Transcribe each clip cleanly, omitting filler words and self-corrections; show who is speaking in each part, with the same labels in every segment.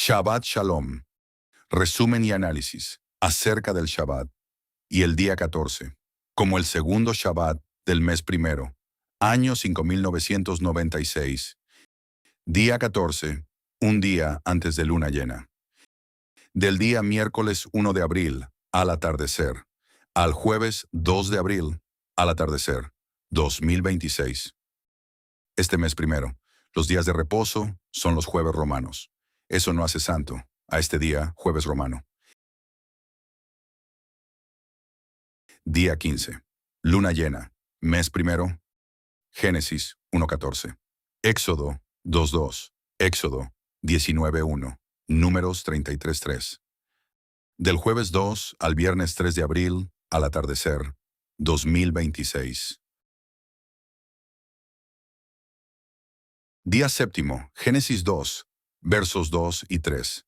Speaker 1: Shabbat Shalom. Resumen y análisis acerca del Shabbat y el día 14, como el segundo Shabbat del mes primero, año 5996. Día 14, un día antes de luna llena. Del día miércoles 1 de abril al atardecer, al jueves 2 de abril al atardecer, 2026. Este mes primero, los días de reposo son los jueves romanos. Eso no hace santo a este día, jueves romano. Día 15. Luna llena. Mes primero. Génesis 1:14. Éxodo 2:2. Éxodo 19:1. Números 33:3. Del jueves 2 al viernes 3 de abril al atardecer, 2026. Día séptimo. Génesis 2, versos 2 y 3.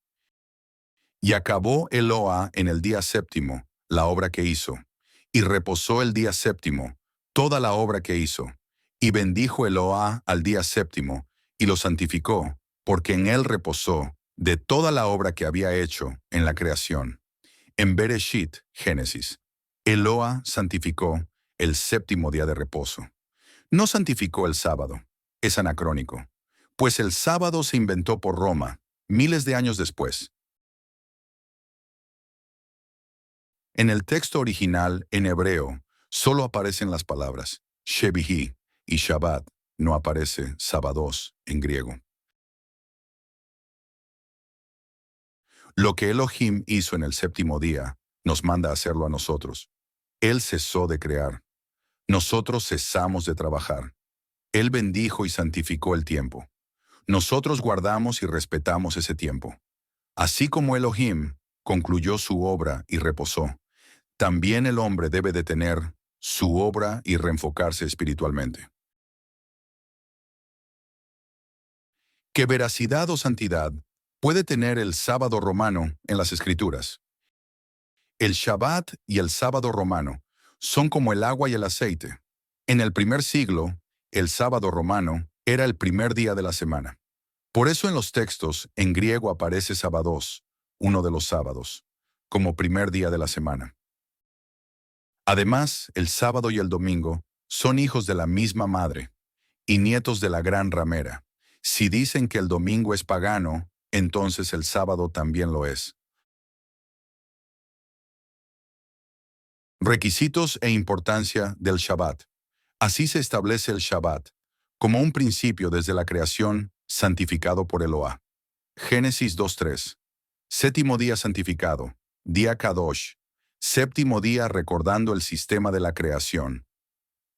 Speaker 1: Y acabó Eloa en el día séptimo la obra que hizo, y reposó el día séptimo toda la obra que hizo, y bendijo Eloa al día séptimo, y lo santificó, porque en él reposó de toda la obra que había hecho en la creación. En Bereshit, Génesis, Eloa santificó el séptimo día de reposo. No santificó el sábado, es anacrónico, pues el sábado se inventó por Roma, miles de años después. En el texto original, en hebreo, solo aparecen las palabras Shevihi y Shabbat, no aparece Sábados en griego. Lo que Elohim hizo en el séptimo día, nos manda a hacerlo a nosotros. Él cesó de crear. Nosotros cesamos de trabajar. Él bendijo y santificó el tiempo. Nosotros guardamos y respetamos ese tiempo. Así como Elohim concluyó su obra y reposó, también el hombre debe detener su obra y reenfocarse espiritualmente. ¿Qué veracidad o santidad puede tener el sábado romano en las Escrituras? El Shabbat y el sábado romano son como el agua y el aceite. En el primer siglo, el sábado romano era el primer día de la semana. Por eso en los textos, en griego aparece sábados, uno de los sábados, como primer día de la semana. Además, el sábado y el domingo son hijos de la misma madre y nietos de la gran ramera. Si dicen que el domingo es pagano, entonces el sábado también lo es. Requisitos e importancia del Shabbat. Así se establece el Shabbat, como un principio desde la creación, santificado por Eloá. Génesis 2:3. Séptimo día santificado, día Kadosh. Séptimo día recordando el sistema de la creación.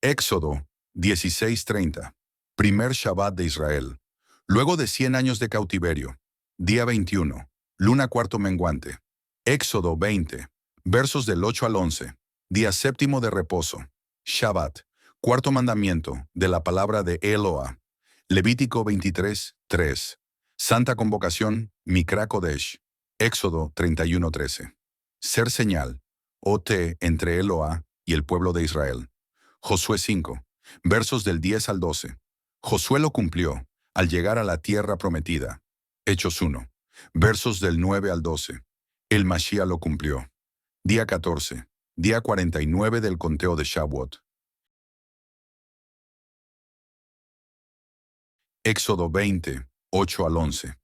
Speaker 1: Éxodo 16:30. Primer Shabbat de Israel. Luego de 100 años de cautiverio. Día 21. Luna cuarto menguante. Éxodo 20. Versos del 8 al 11. Día séptimo de reposo. Shabbat. Cuarto mandamiento de la palabra de Eloá. Levítico 23:3. Santa convocación, Mikra Kodesh. Éxodo 31:13. Ser señal, OT entre Eloá y el pueblo de Israel. Josué 5, versos del 10 al 12. Josué lo cumplió al llegar a la tierra prometida. Hechos 1, versos del 9 al 12. El Mashiach lo cumplió. Día 14, día 49 del conteo de Shavuot. Éxodo 20, 8 al 11.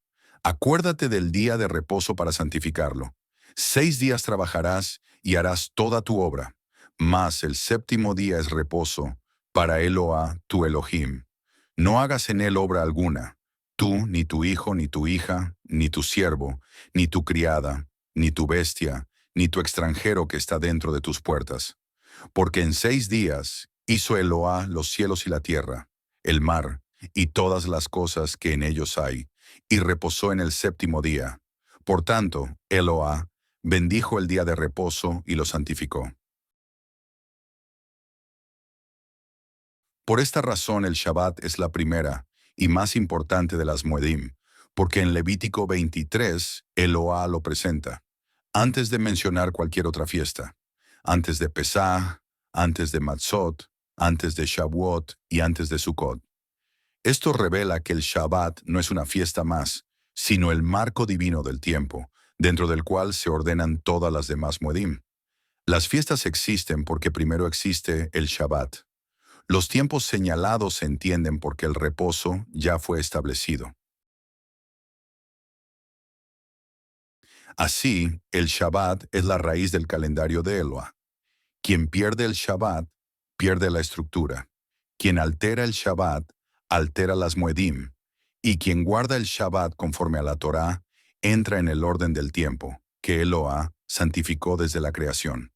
Speaker 1: Acuérdate del día de reposo para santificarlo. 6 días trabajarás y harás toda tu obra, mas el séptimo día es reposo para Eloá, tu Elohim. No hagas en él obra alguna, tú, ni tu hijo, ni tu hija, ni tu siervo, ni tu criada, ni tu bestia, ni tu extranjero que está dentro de tus puertas. Porque en 6 días hizo Eloá los cielos y la tierra, el mar, y todas las cosas que en ellos hay, y reposó en el séptimo día. Por tanto, Eloá bendijo el día de reposo y lo santificó. Por esta razón el Shabbat es la primera y más importante de las Moedim, porque en Levítico 23 Eloá lo presenta, antes de mencionar cualquier otra fiesta, antes de Pesaj, antes de Matzot, antes de Shavuot y antes de Sukkot. Esto revela que el Shabbat no es una fiesta más, sino el marco divino del tiempo, dentro del cual se ordenan todas las demás Moedim. Las fiestas existen porque primero existe el Shabbat. Los tiempos señalados se entienden porque el reposo ya fue establecido. Así, el Shabbat es la raíz del calendario de Eloah. Quien pierde el Shabbat, pierde la estructura. Quien altera el Shabbat, altera las Moedim. Y quien guarda el Shabbat conforme a la Torá, entra en el orden del tiempo, que Eloah santificó desde la creación.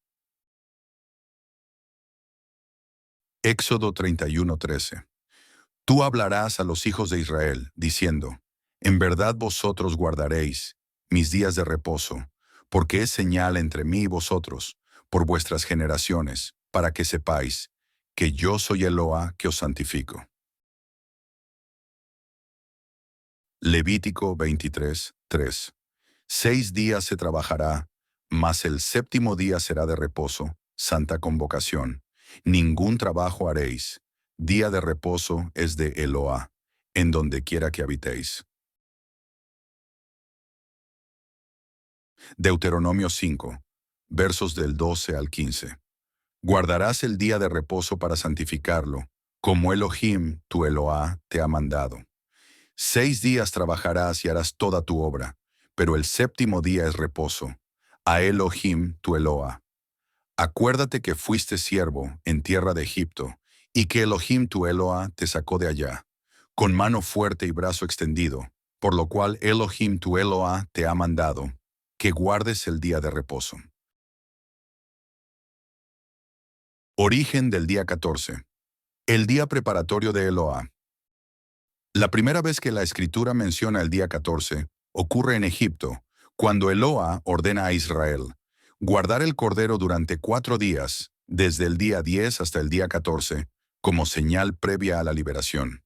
Speaker 1: Éxodo 31:13. Tú hablarás a los hijos de Israel, diciendo, en verdad vosotros guardaréis mis días de reposo, porque es señal entre mí y vosotros, por vuestras generaciones, para que sepáis que yo soy Eloah que os santifico. Levítico 23:3. 6 días se trabajará, mas el séptimo día será de reposo, santa convocación. Ningún trabajo haréis. Día de reposo es de Eloah, en donde quiera que habitéis. Deuteronomio 5, versos del 12 al 15. Guardarás el día de reposo para santificarlo, como Elohim, tu Eloah, te ha mandado. 6 días trabajarás y harás toda tu obra, pero el séptimo día es reposo. A Elohim, tu Eloah. Acuérdate que fuiste siervo en tierra de Egipto, y que Elohim, tu Eloah, te sacó de allá, con mano fuerte y brazo extendido, por lo cual Elohim, tu Eloah, te ha mandado, que guardes el día de reposo. Origen del día 14. El día preparatorio de Eloah. La primera vez que la Escritura menciona el día 14 ocurre en Egipto, cuando Eloah ordena a Israel guardar el cordero durante 4 días, desde el día 10 hasta el día 14, como señal previa a la liberación.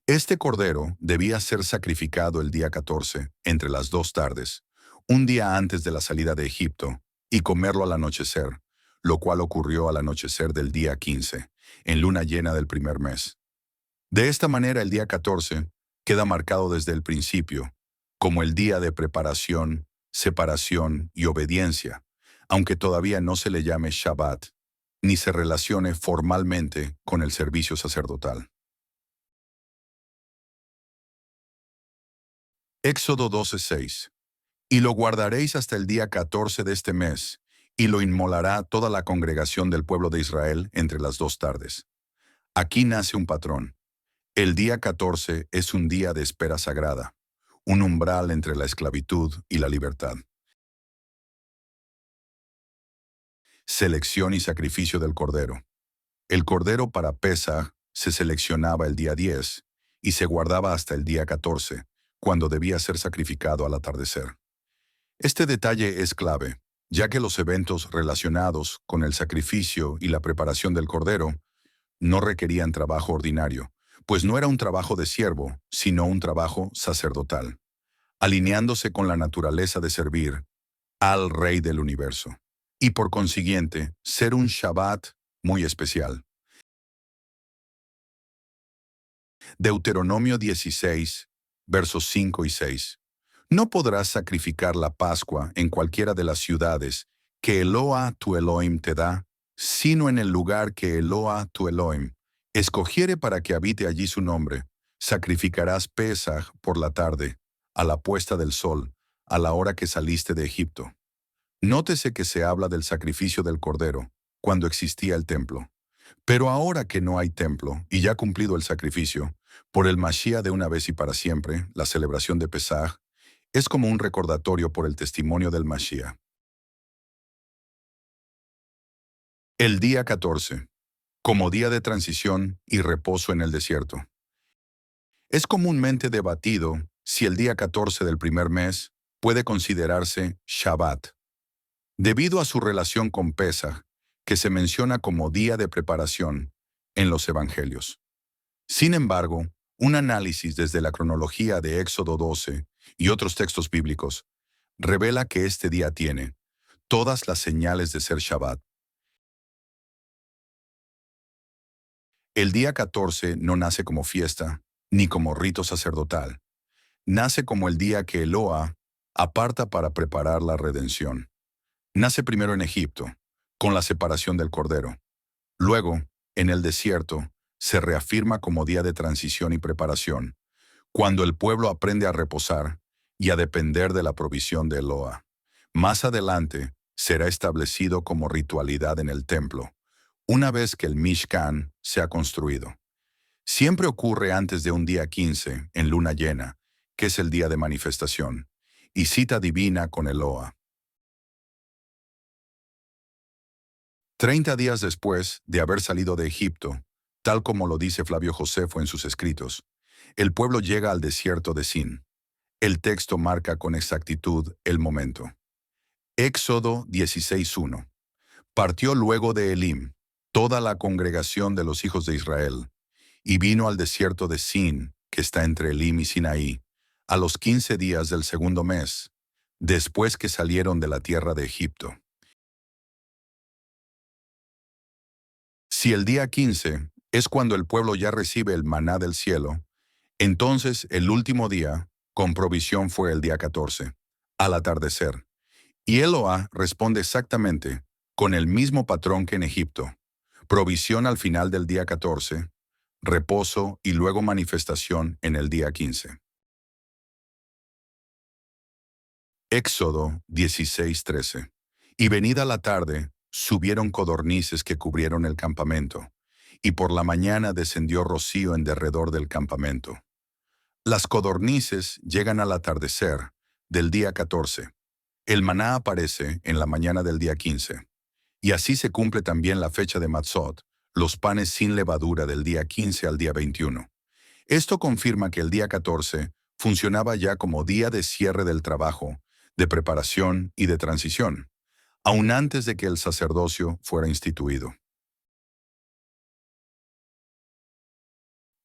Speaker 1: Este cordero debía ser sacrificado el día 14, entre las 2 tardes, un día antes de la salida de Egipto, y comerlo al anochecer, lo cual ocurrió al anochecer del día 15, en luna llena del primer mes. De esta manera el día 14 queda marcado desde el principio, como el día de preparación, separación y obediencia, aunque todavía no se le llame Shabbat, ni se relacione formalmente con el servicio sacerdotal. Éxodo 12:6. Y lo guardaréis hasta el día 14 de este mes, y lo inmolará toda la congregación del pueblo de Israel entre las 2 tardes. Aquí nace un patrón. El día 14 es un día de espera sagrada, un umbral entre la esclavitud y la libertad. Selección y sacrificio del cordero. El cordero para Pesaj se seleccionaba el día 10 y se guardaba hasta el día 14, cuando debía ser sacrificado al atardecer. Este detalle es clave, ya que los eventos relacionados con el sacrificio y la preparación del cordero no requerían trabajo ordinario, pues no era un trabajo de siervo, sino un trabajo sacerdotal, alineándose con la naturaleza de servir al Rey del universo, y por consiguiente, ser un Shabbat muy especial. Deuteronomio 16, versos 5 y 6. No podrás sacrificar la Pascua en cualquiera de las ciudades que Eloah tu Elohim te da, sino en el lugar que Eloah tu Elohim escogiere para que habite allí su nombre. Sacrificarás Pesaj por la tarde, a la puesta del sol, a la hora que saliste de Egipto. Nótese que se habla del sacrificio del cordero, cuando existía el templo. Pero ahora que no hay templo y ya cumplido el sacrificio, por el Mashiach de una vez y para siempre, la celebración de Pesaj, es como un recordatorio por el testimonio del Mashiach. El día 14, como día de transición y reposo en el desierto. Es comúnmente debatido si el día 14 del primer mes puede considerarse Shabbat, debido a su relación con Pesaj, que se menciona como día de preparación en los Evangelios. Sin embargo, un análisis desde la cronología de Éxodo 12 y otros textos bíblicos revela que este día tiene todas las señales de ser Shabbat. El día 14 no nace como fiesta, ni como rito sacerdotal. Nace como el día que Eloa aparta para preparar la redención. Nace primero en Egipto, con la separación del Cordero. Luego, en el desierto, se reafirma como día de transición y preparación, cuando el pueblo aprende a reposar y a depender de la provisión de Eloa. Más adelante, será establecido como ritualidad en el templo, una vez que el Mishkan se ha construido. Siempre ocurre antes de un día 15, en luna llena, que es el día de manifestación, y cita divina con Eloa. 30 días después de haber salido de Egipto, tal como lo dice Flavio Josefo en sus escritos, el pueblo llega al desierto de Sin. El texto marca con exactitud el momento. Éxodo 16:1. Partió luego de Elim toda la congregación de los hijos de Israel, y vino al desierto de Sin, que está entre Elim y Sinaí, a los 15 días del segundo mes, después que salieron de la tierra de Egipto. Si el día 15 es cuando el pueblo ya recibe el maná del cielo, entonces el último día, con provisión, fue el día 14, al atardecer. Y Eloa responde exactamente, con el mismo patrón que en Egipto: provisión al final del día 14, reposo y luego manifestación en el día 15. Éxodo 16:13. Y venida la tarde, subieron codornices que cubrieron el campamento, y por la mañana descendió rocío en derredor del campamento. Las codornices llegan al atardecer del día 14. El maná aparece en la mañana del día 15. Y así se cumple también la fecha de Matzot, los panes sin levadura del día 15 al día 21. Esto confirma que el día 14 funcionaba ya como día de cierre del trabajo, de preparación y de transición, aún antes de que el sacerdocio fuera instituido.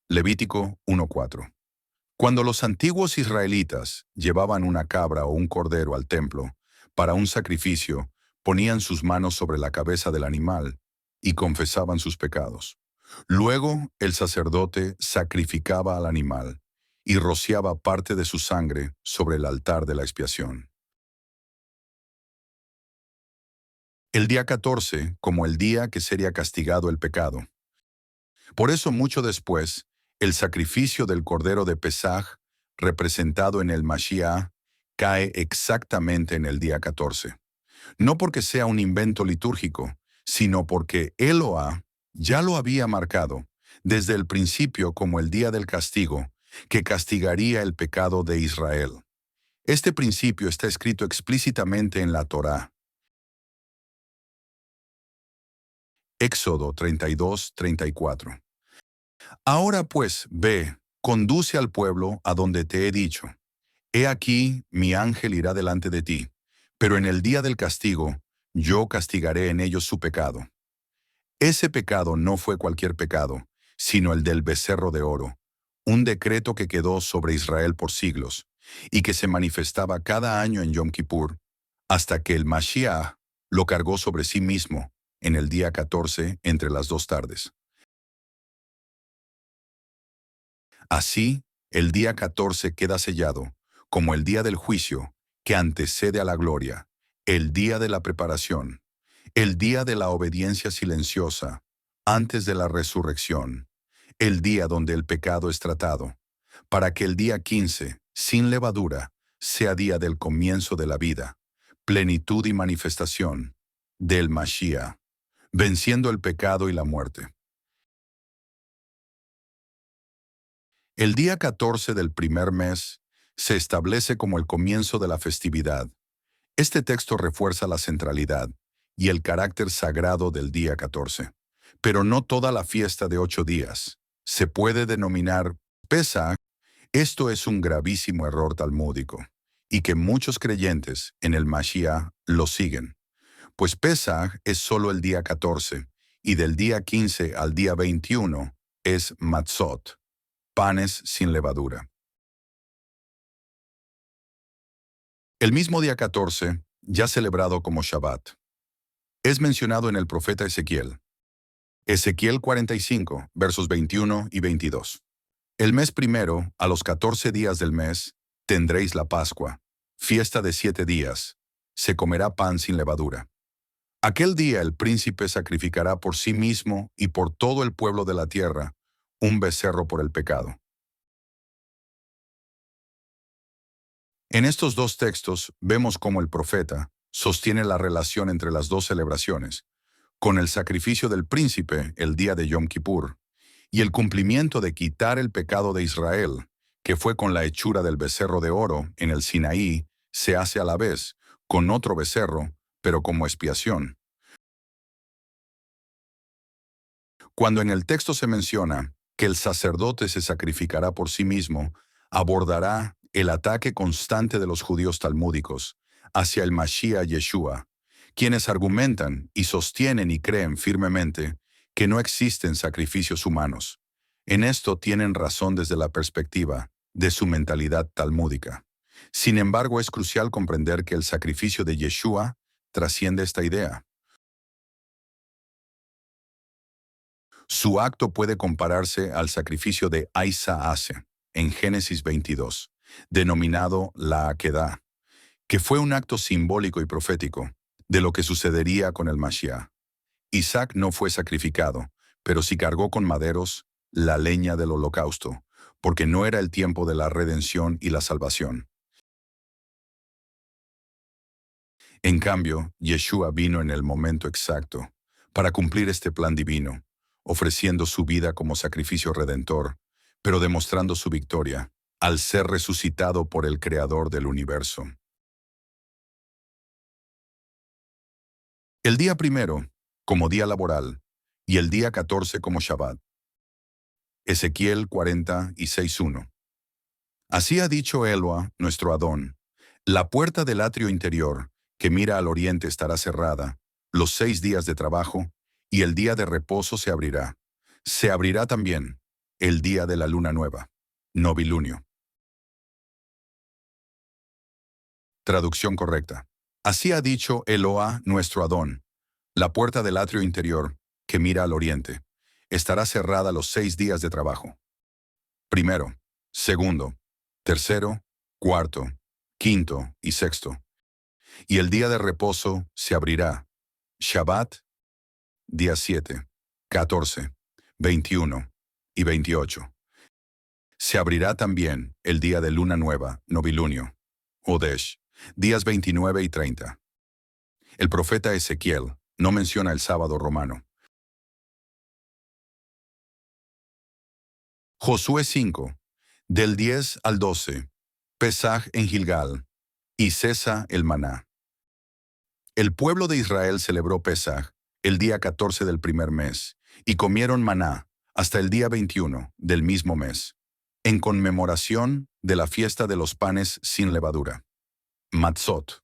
Speaker 1: Levítico 1:4. Cuando los antiguos israelitas llevaban una cabra o un cordero al templo para un sacrificio, ponían sus manos sobre la cabeza del animal y confesaban sus pecados. Luego el sacerdote sacrificaba al animal y rociaba parte de su sangre sobre el altar de la expiación. El día 14 como el día que sería castigado el pecado. Por eso mucho después, el sacrificio del cordero de Pesaj, representado en el Mashiach, cae exactamente en el día 14. No porque sea un invento litúrgico, sino porque Eloá ya lo había marcado desde el principio como el día del castigo, que castigaría el pecado de Israel. Este principio está escrito explícitamente en la Torá. Éxodo 32:34. Ahora pues, ve, conduce al pueblo a donde te he dicho. He aquí, mi ángel irá delante de ti, pero en el día del castigo, yo castigaré en ellos su pecado. Ese pecado no fue cualquier pecado, sino el del becerro de oro, un decreto que quedó sobre Israel por siglos, y que se manifestaba cada año en Yom Kippur, hasta que el Mashiach lo cargó sobre sí mismo en el día 14 entre las dos tardes. Así, el día 14 queda sellado como el día del juicio que antecede a la gloria, el día de la preparación, el día de la obediencia silenciosa, antes de la resurrección, el día donde el pecado es tratado, para que el día 15, sin levadura, sea día del comienzo de la vida, plenitud y manifestación del Mashiach, venciendo el pecado y la muerte. El día 14 del primer mes se establece como el comienzo de la festividad. Este texto refuerza la centralidad y el carácter sagrado del día 14. Pero no toda la fiesta de 8 días se puede denominar Pesaj. Esto es un gravísimo error talmúdico, y que muchos creyentes en el Mashiach lo siguen. Pues Pesaj es solo el día 14, y del día 15 al día 21 es Matzot, panes sin levadura. El mismo día 14, ya celebrado como Shabbat, es mencionado en el profeta Ezequiel. Ezequiel 45, versos 21 y 22. El mes primero, a los 14 días del mes, tendréis la Pascua, fiesta de 7 días. Se comerá pan sin levadura. Aquel día el príncipe sacrificará por sí mismo y por todo el pueblo de la tierra un becerro por el pecado. En estos dos textos vemos cómo el profeta sostiene la relación entre las dos celebraciones, con el sacrificio del príncipe el día de Yom Kippur y el cumplimiento de quitar el pecado de Israel, que fue con la hechura del becerro de oro en el Sinaí, se hace a la vez con otro becerro, pero como expiación. Cuando en el texto se menciona que el sacerdote se sacrificará por sí mismo, abordará el ataque constante de los judíos talmúdicos hacia el Mashiach Yeshua, quienes argumentan y sostienen y creen firmemente que no existen sacrificios humanos. En esto tienen razón desde la perspectiva de su mentalidad talmúdica. Sin embargo, es crucial comprender que el sacrificio de Yeshua trasciende esta idea. Su acto puede compararse al sacrificio de Aisa hace, en Génesis 22, denominado la Akedah, que fue un acto simbólico y profético de lo que sucedería con el Mashiach. Isaac no fue sacrificado, pero sí cargó con maderos la leña del holocausto, porque no era el tiempo de la redención y la salvación. En cambio, Yeshua vino en el momento exacto para cumplir este plan divino, ofreciendo su vida como sacrificio redentor, pero demostrando su victoria al ser resucitado por el Creador del universo. El día primero, como día laboral, y el día 14 como Shabbat. Ezequiel 40:6-1. Así ha dicho Eloa, nuestro Adón: la puerta del atrio interior, que mira al oriente, estará cerrada, los 6 días de trabajo, y el día de reposo se abrirá. Se abrirá también el día de la luna nueva, novilunio. Traducción correcta. Así ha dicho Eloa, nuestro Adón: la puerta del atrio interior, que mira al oriente, estará cerrada los 6 días de trabajo. Primero, segundo, tercero, cuarto, quinto y sexto. Y el día de reposo se abrirá. Shabbat, día 7, 14, 21 y 28. Se abrirá también el día de luna nueva, novilunio, Odesh, días 29 y 30. El profeta Ezequiel no menciona el sábado romano. Josué 5, del 10 al 12, Pesaj en Gilgal, y cesa el maná. El pueblo de Israel celebró Pesaj el día 14 del primer mes, y comieron maná hasta el día 21 del mismo mes, en conmemoración de la fiesta de los panes sin levadura, Matzot.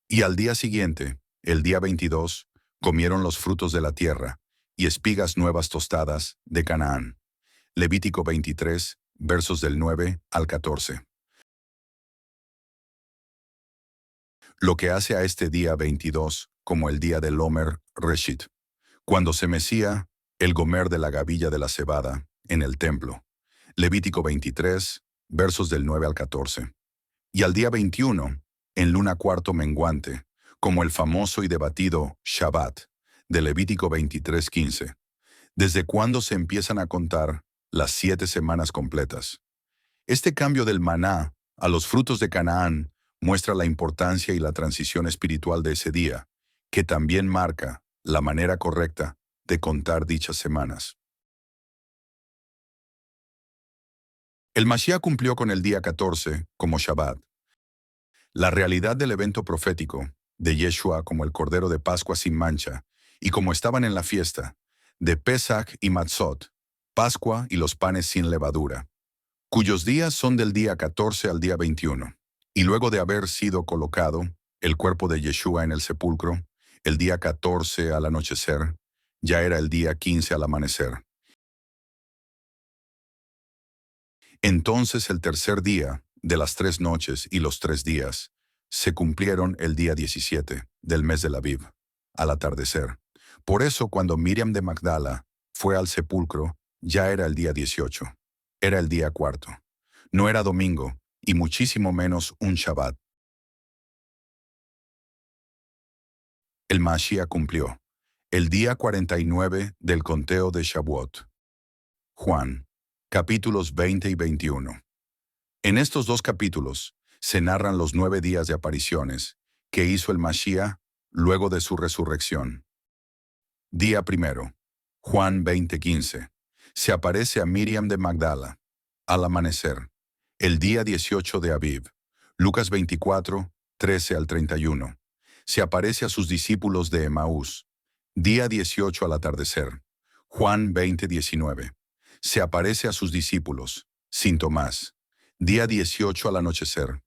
Speaker 1: Y al día siguiente, el día 22, comieron los frutos de la tierra y espigas nuevas tostadas de Canaán. Levítico 23, versos del 9 al 14. Lo que hace a este día 22 como el día del Omer Reshit, cuando se mecía el gomer de la gavilla de la cebada en el templo. Levítico 23, versos del 9 al 14. Y al día 21, en luna cuarto menguante, como el famoso y debatido Shabbat, de Levítico 23:15. ¿Desde cuándo se empiezan a contar las 7 semanas completas? Este cambio del maná a los frutos de Canaán muestra la importancia y la transición espiritual de ese día, que también marca la manera correcta de contar dichas semanas. El Mashiach cumplió con el día 14 como Shabbat. La realidad del evento profético de Yeshua como el Cordero de Pascua sin mancha, y como estaban en la fiesta de Pesach y Matzot, Pascua y los panes sin levadura, cuyos días son del día 14 al día 21. Y luego de haber sido colocado el cuerpo de Yeshua en el sepulcro, el día 14 al anochecer, ya era el día 15 al amanecer. Entonces el tercer día de las 3 noches y los 3 días se cumplieron el día 17 del mes del Aviv, al atardecer. Por eso cuando Miriam de Magdala fue al sepulcro, ya era el día 18. Era el día cuarto. No era domingo, y muchísimo menos un Shabbat. El Mashiach cumplió. El día 49 del conteo de Shavuot. Juan, capítulos 20 y 21. En estos dos capítulos se narran los 9 días de apariciones que hizo el Mashiach luego de su resurrección. Día primero. Juan 20:15. Se aparece a Miriam de Magdala, al amanecer. El día 18 de Aviv. Lucas 24:13 al 31. Se aparece a sus discípulos de Emaús. Día 18 al atardecer. Juan 20:19. Se aparece a sus discípulos, sin Tomás. Día 18 al anochecer.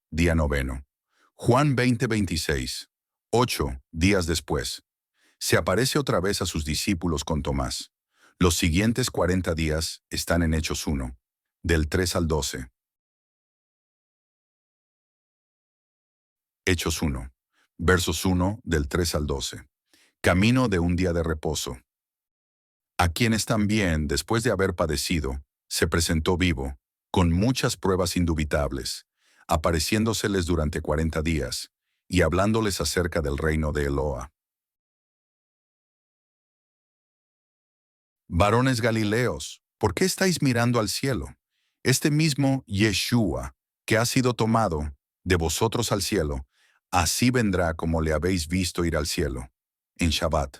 Speaker 1: Día noveno. Juan 20:26. 8 días después. Se aparece otra vez a sus discípulos con Tomás. Los siguientes 40 días están en Hechos 1, del 3 al 12. Hechos 1, versos 1 del 3 al 12. Camino de un día de reposo. A quienes también, después de haber padecido, se presentó vivo, con muchas pruebas indubitables, apareciéndoseles durante 40 días, y hablándoles acerca del reino de Eloa. Varones Galileos, ¿por qué estáis mirando al cielo? Este mismo Yeshua, que ha sido tomado de vosotros al cielo, así vendrá como le habéis visto ir al cielo, en Shabbat.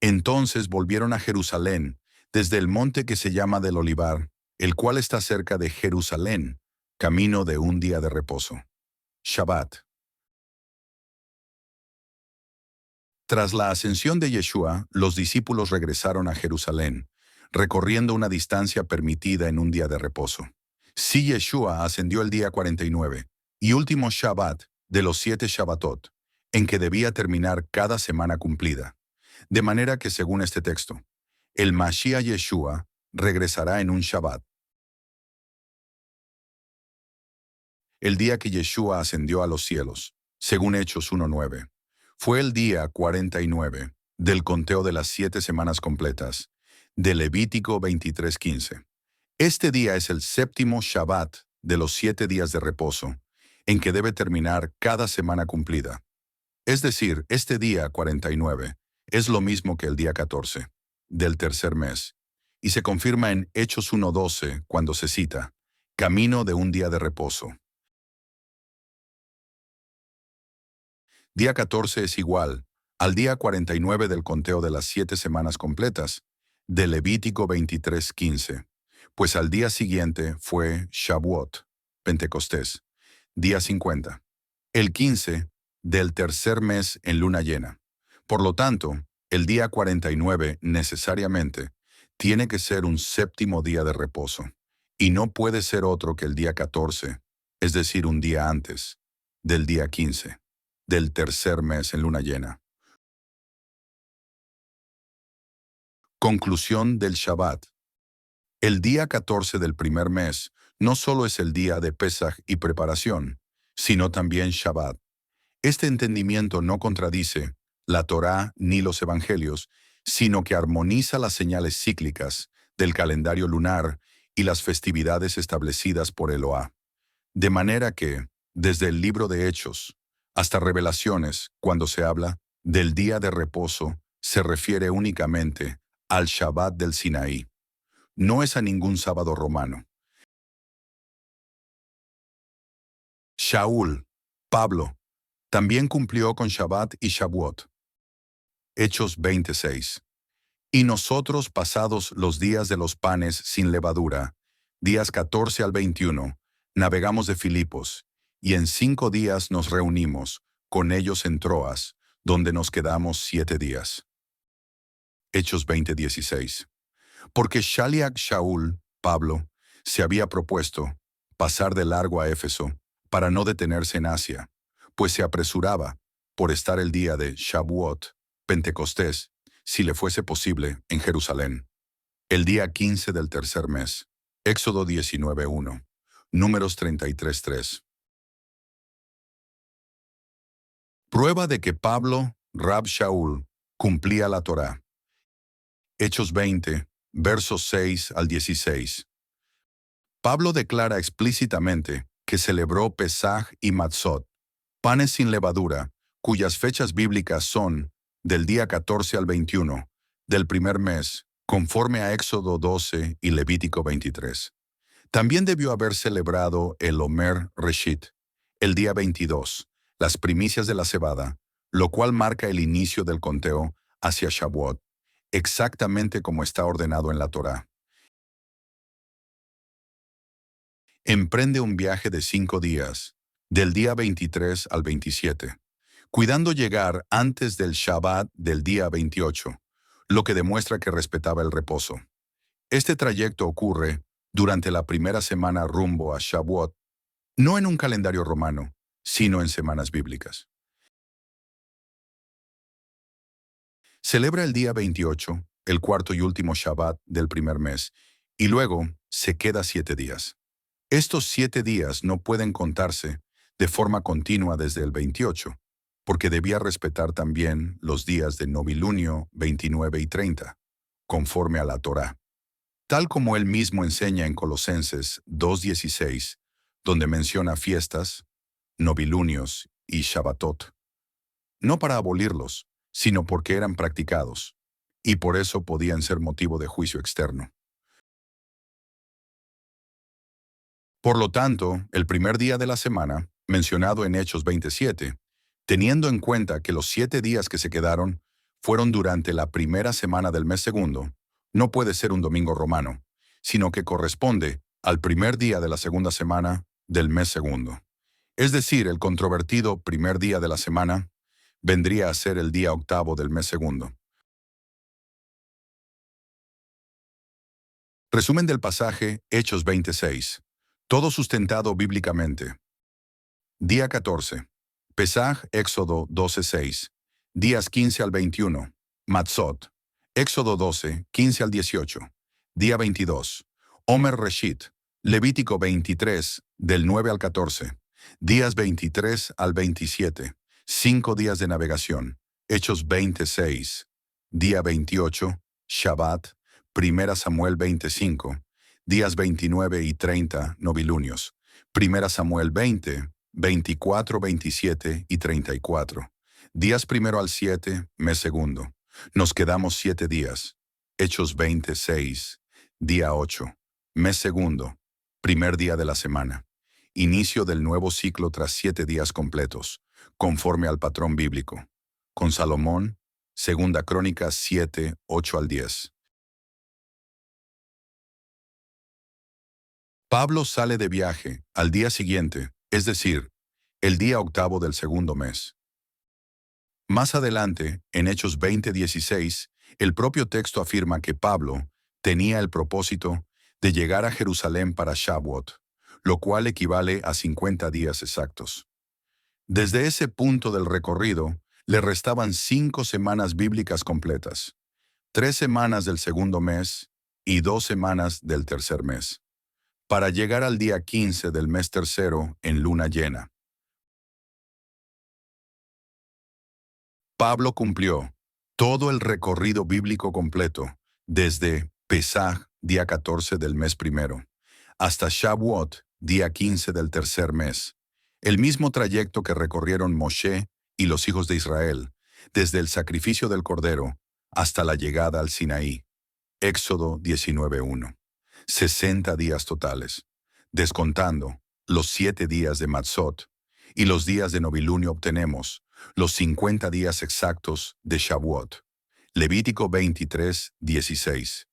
Speaker 1: Entonces volvieron a Jerusalén, desde el monte que se llama del Olivar, el cual está cerca de Jerusalén, camino de un día de reposo. Shabbat. Tras la ascensión de Yeshua, los discípulos regresaron a Jerusalén, recorriendo una distancia permitida en un día de reposo. Sí, Yeshua ascendió el día 49 y último Shabbat de los 7 Shabbatot, en que debía terminar cada semana cumplida. De manera que, según este texto, el Mashiach Yeshua regresará en un Shabbat. El día que Yeshua ascendió a los cielos, según Hechos 1:9, fue el día 49 del conteo de las 7 semanas completas, de Levítico 23:15. Este día es el séptimo Shabbat de los 7 días de reposo, en que debe terminar cada semana cumplida. Es decir, este día 49 es lo mismo que el día 14 del tercer mes, y se confirma en Hechos 1:12 cuando se cita, camino de un día de reposo. Día 14 es igual al día 49 del conteo de las 7 semanas completas, de Levítico 23:15, pues al día siguiente fue Shavuot, Pentecostés, día 50. El 15 del tercer mes en luna llena. Por lo tanto, el día 49 necesariamente tiene que ser un séptimo día de reposo, y no puede ser otro que el día 14, es decir, un día antes del día 15 del tercer mes en luna llena. Conclusión del Shabbat. El día 14 del primer mes no solo es el día de Pesaj y preparación, sino también Shabbat. Este entendimiento no contradice la Torá ni los Evangelios, sino que armoniza las señales cíclicas del calendario lunar y las festividades establecidas por Eloá. De manera que, desde el libro de Hechos hasta Revelaciones, cuando se habla del día de reposo, se refiere únicamente al Shabbat del Sinaí. No es a ningún sábado romano. Shaul, Pablo, también cumplió con Shabbat y Shavuot. Hechos 26. Y nosotros, pasados los días de los panes sin levadura, días 14 al 21, navegamos de Filipos, y en 5 días nos reunimos con ellos en Troas, donde nos quedamos 7 días. Hechos 20:16. Porque Shaliach Shaul, Pablo, se había propuesto pasar de largo a Éfeso para no detenerse en Asia, pues se apresuraba por estar el día de Shavuot, Pentecostés, si le fuese posible, en Jerusalén. El día 15 del tercer mes. Éxodo 19:1. Números 33:3. Prueba de que Pablo, Rab Shaul, cumplía la Torá. Hechos 20, versos 6 al 16. Pablo declara explícitamente que celebró Pesaj y Matzot, panes sin levadura, cuyas fechas bíblicas son del día 14 al 21 del primer mes, conforme a Éxodo 12 y Levítico 23. También debió haber celebrado el Omer Reshit, el día 22, las primicias de la cebada, lo cual marca el inicio del conteo hacia Shavuot, exactamente como está ordenado en la Torá. Emprende un viaje de 5 días, del día 23 al 27, cuidando llegar antes del Shabbat del día 28, lo que demuestra que respetaba el reposo. Este trayecto ocurre durante la primera semana rumbo a Shavuot, no en un calendario romano, sino en semanas bíblicas. Celebra el día 28, el cuarto y último Shabbat del primer mes, y luego se queda 7 días. Estos 7 días no pueden contarse de forma continua desde el 28, porque debía respetar también los días de novilunio 29 y 30, conforme a la Torá, tal como él mismo enseña en Colosenses 2:16, donde menciona fiestas, novilunios y Shabbatot, no para abolirlos, sino porque eran practicados, y por eso podían ser motivo de juicio externo. Por lo tanto, el primer día de la semana, mencionado en Hechos 27, teniendo en cuenta que los 7 días que se quedaron fueron durante la primera semana del mes segundo, no puede ser un domingo romano, sino que corresponde al primer día de la segunda semana del mes segundo. Es decir, el controvertido primer día de la semana vendría a ser el día octavo del mes segundo. Resumen del pasaje, Hechos 26. Todo sustentado bíblicamente. Día 14. Pesaj, Éxodo 12:6. Días 15 al 21. Matzot. Éxodo 12, 15 al 18. Día 22. Omer Reshit. Levítico 23, del 9 al 14. Días 23 al 27. 5 días de navegación. Hechos 26. Día 28. Shabbat. Primera Samuel 25. Días 29 y 30, novilunios. Primera Samuel 20, 24, 27 y 34. Días primero al 7, mes segundo. Nos quedamos 7 días. Hechos 26, día 8, mes segundo, primer día de la semana. Inicio del nuevo ciclo tras 7 días completos, conforme al patrón bíblico. Con Salomón, Segunda Crónicas 7, 8 al 10. Pablo sale de viaje al día siguiente, es decir, el día octavo del segundo mes. Más adelante, en Hechos 20:16, el propio texto afirma que Pablo tenía el propósito de llegar a Jerusalén para Shavuot, lo cual equivale a 50 días exactos. Desde ese punto del recorrido, le restaban 5 semanas bíblicas completas, 3 semanas del segundo mes y 2 semanas del tercer mes, para llegar al día 15 del mes tercero en luna llena. Pablo cumplió todo el recorrido bíblico completo, desde Pesaj, día 14 del mes primero, hasta Shavuot, día 15 del tercer mes, el mismo trayecto que recorrieron Moshe y los hijos de Israel, desde el sacrificio del Cordero hasta la llegada al Sinaí. Éxodo 19:1. 60 días totales, descontando los 7 días de Matzot y los días de novilunio obtenemos los 50 días exactos de Shavuot. Levítico 23:16.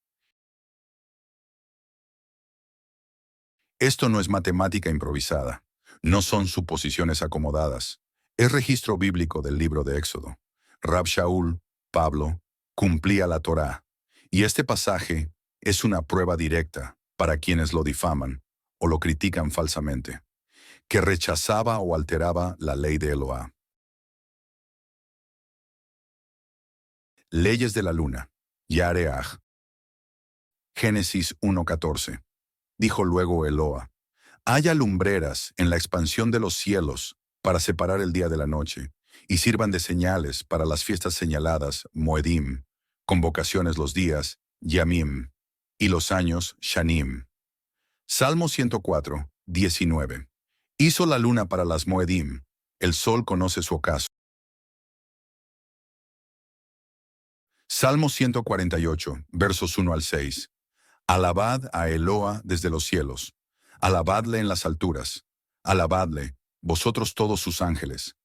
Speaker 1: Esto no es matemática improvisada, no son suposiciones acomodadas, es registro bíblico del libro de Éxodo. Rab Shaul, Pablo, cumplía la Torá, y este pasaje es una prueba directa para quienes lo difaman o lo critican falsamente, que rechazaba o alteraba la ley de Eloá. Leyes de la luna. Yareaj. Génesis 1:14. Dijo luego Eloá: haya lumbreras en la expansión de los cielos para separar el día de la noche, y sirvan de señales para las fiestas señaladas, Moedim, convocaciones los días, Yamim. y los años Shanim. Salmo 104, 19. Hizo la luna para las Moedim, el sol conoce su ocaso. Salmo 148, versos 1 al 6. Alabad a Eloa desde los cielos. Alabadle en las alturas. Alabadle, vosotros todos sus ángeles.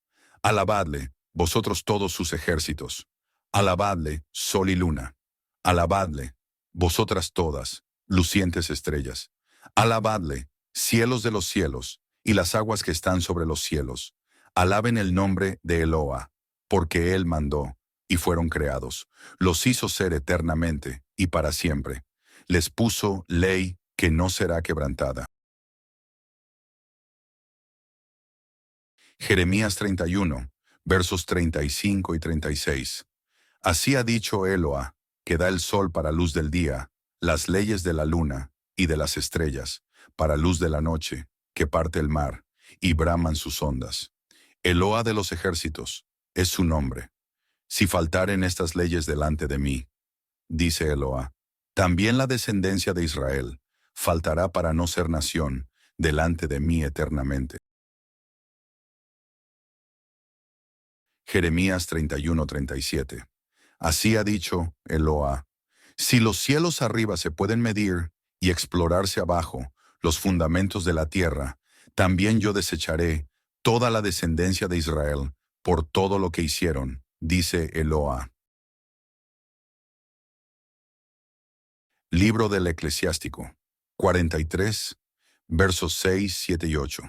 Speaker 1: Alabadle, vosotros todos sus ejércitos. Alabadle, sol y luna. Alabadle, vosotras todas, lucientes estrellas. Alabadle, cielos de los cielos, y las aguas que están sobre los cielos. Alaben el nombre de Eloa, porque él mandó, y fueron creados. Los hizo ser eternamente, y para siempre. Les puso ley que no será quebrantada. Jeremías 31, versos 35 y 36. Así ha dicho Eloa, que da el sol para luz del día, las leyes de la luna y de las estrellas, para luz de la noche, que parte el mar, y braman sus ondas. Eloa de los ejércitos, es su nombre. Si faltaren estas leyes delante de mí, dice Eloa, también la descendencia de Israel faltará para no ser nación delante de mí eternamente. Jeremías 31:37. Así ha dicho Eloa, si los cielos arriba se pueden medir y explorarse abajo los fundamentos de la tierra, también yo desecharé toda la descendencia de Israel por todo lo que hicieron, dice Eloa. Libro del Eclesiástico, 43, versos 6, 7 y 8.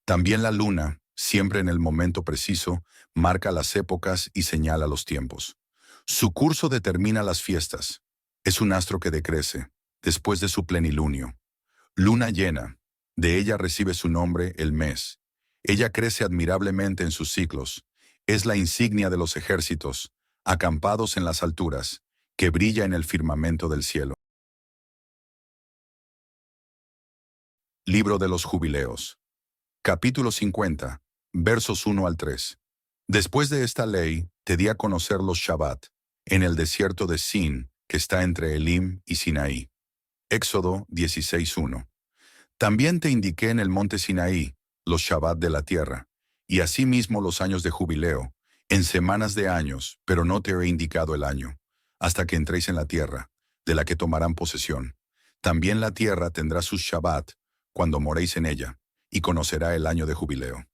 Speaker 1: También la luna, siempre en el momento preciso, marca las épocas y señala los tiempos. Su curso determina las fiestas. Es un astro que decrece, después de su plenilunio. Luna llena, de ella recibe su nombre el mes. Ella crece admirablemente en sus ciclos. Es la insignia de los ejércitos, acampados en las alturas, que brilla en el firmamento del cielo. Libro de los Jubileos. Capítulo 50, versos 1 al 3. Después de esta ley, te di a conocer los Shabbat, en el desierto de Sin, que está entre Elim y Sinaí. Éxodo 16:1. También te indiqué en el monte Sinaí los Shabbat de la tierra, y asimismo los años de jubileo, en semanas de años, pero no te he indicado el año, hasta que entréis en la tierra, de la que tomarán posesión. También la tierra tendrá sus Shabbat, cuando moréis en ella, y conocerá el año de jubileo.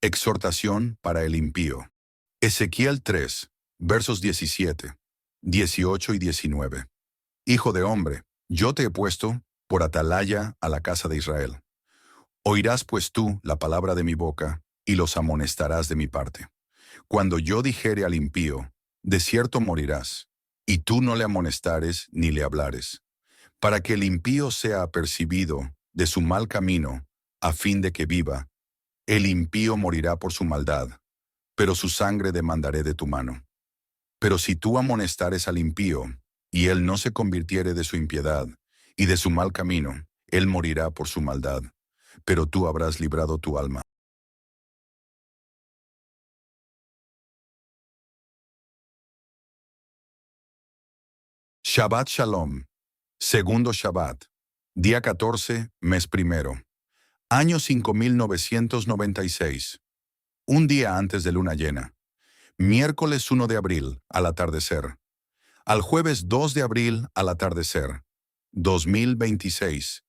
Speaker 1: Exhortación para el impío. Ezequiel 3, versos 17, 18 y 19. Hijo de hombre, yo te he puesto por atalaya a la casa de Israel. Oirás pues tú la palabra de mi boca, y los amonestarás de mi parte. Cuando yo dijere al impío, de cierto morirás, y tú no le amonestares ni le hablares, para que el impío sea apercibido de su mal camino, a fin de que viva. El impío morirá por su maldad, pero su sangre demandaré de tu mano. Pero si tú amonestares al impío, y él no se convirtiere de su impiedad, y de su mal camino, él morirá por su maldad, pero tú habrás librado tu alma. Shabbat Shalom. Segundo Shabbat. Día 14, mes primero. Año 5996. Un día antes de luna llena. Miércoles 1 de abril, al atardecer. Al jueves 2 de abril, al atardecer. 2026.